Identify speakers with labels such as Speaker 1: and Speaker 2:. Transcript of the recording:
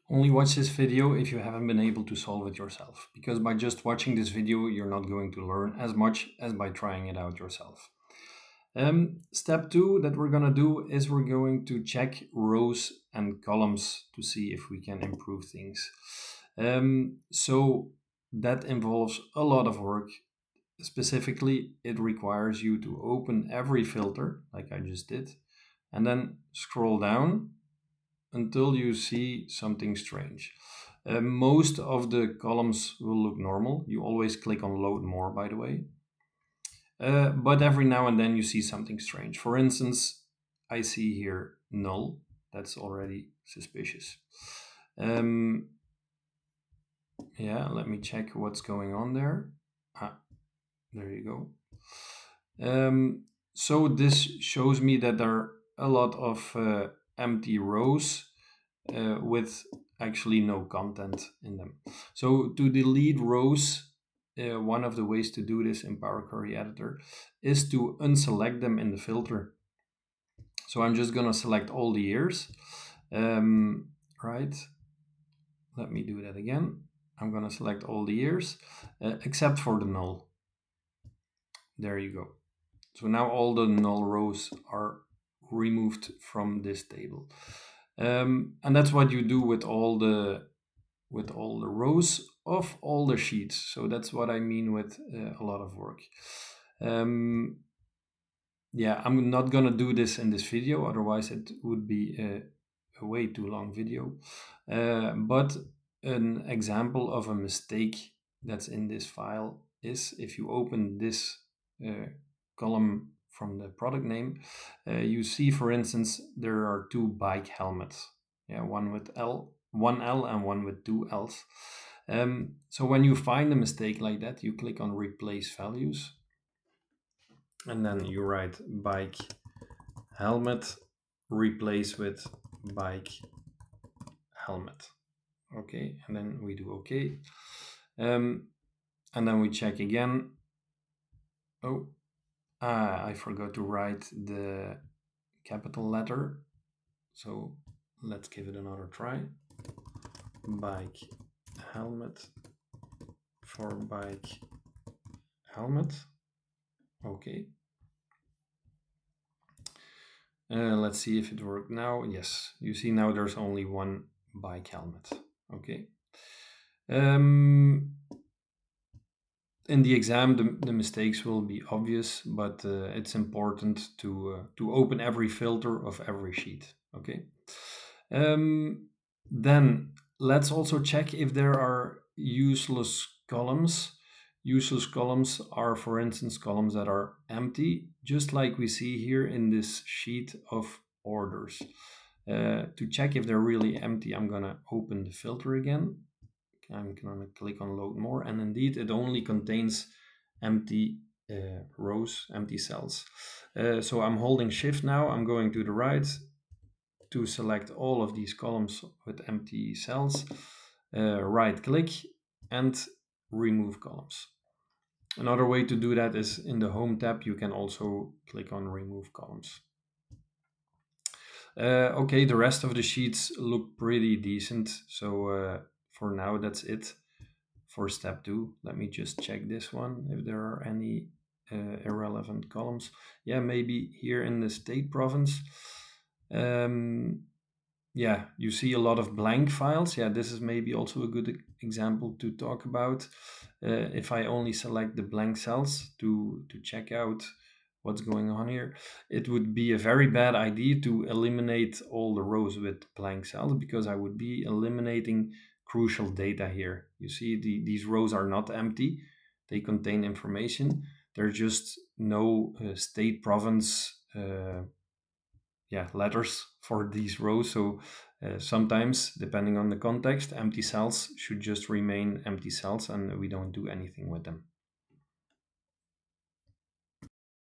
Speaker 1: Only watch this video if you haven't been able to solve it yourself, because by just watching this video, you're not going to learn as much as by trying it out yourself. Step 2 that we're going to do is we're going to check rows and columns to see if we can improve things. So that involves a lot of work. Specifically, it requires you to open every filter, like I just did, and then scroll down until you see something strange. Most of the columns will look normal. You always click on load more, by the way. But every now and then you see something strange. For instance, I see here null. That's already suspicious. Yeah, let me check what's going on there. There you go. So this shows me that there are a lot of empty rows with actually no content in them. So to delete rows, one of the ways to do this in Power Query Editor is to unselect them in the filter. So I'm just going to select all the years. Right. Let me do that again. I'm going to select all the years except for the null. There you go. So now all the null rows are removed from this table. And that's what you do with all the rows of all the sheets. So that's what I mean with a lot of work. Yeah, I'm not gonna do this in this video, otherwise it would be a way too long video. But an example of a mistake that's in this file is if you open this column from the product name, you see, for instance, there are two bike helmets. Yeah, one with one L and one with two L's. So when you find a mistake like that, you click on replace values, and then you write bike helmet replace with bike helmet. Okay, and then we do okay. And then we check again. Oh, I forgot to write the capital letter. So let's give it another try. Bike helmet for bike helmet. Okay. Let's see if it worked now. Yes, you see now there's only one bike helmet. Okay. In the exam, the mistakes will be obvious, but it's important to open every filter of every sheet. Okay. Then let's also check if there are useless columns. Useless columns are, for instance, columns that are empty, just like we see here in this sheet of orders. To check if they're really empty, I'm gonna open the filter again. I'm gonna click on load more, and indeed it only contains empty rows, empty cells. So I'm holding shift now, I'm going to the right to select all of these columns with empty cells, right click and remove columns. Another way to do that is in the home tab, you can also click on remove columns. Okay, the rest of the sheets look pretty decent, so for now that's it for step 2. Let me just check this one if there are any irrelevant columns. Yeah, maybe here in the state province. Yeah, you see a lot of blank files. Yeah, this is maybe also a good example to talk about. If I only select the blank cells to check out what's going on here, it would be a very bad idea to eliminate all the rows with blank cells, because I would be eliminating crucial data here. You see, these rows are not empty. They contain information. There's just no state province letters for these rows. So sometimes, depending on the context, empty cells should just remain empty cells and we don't do anything with them.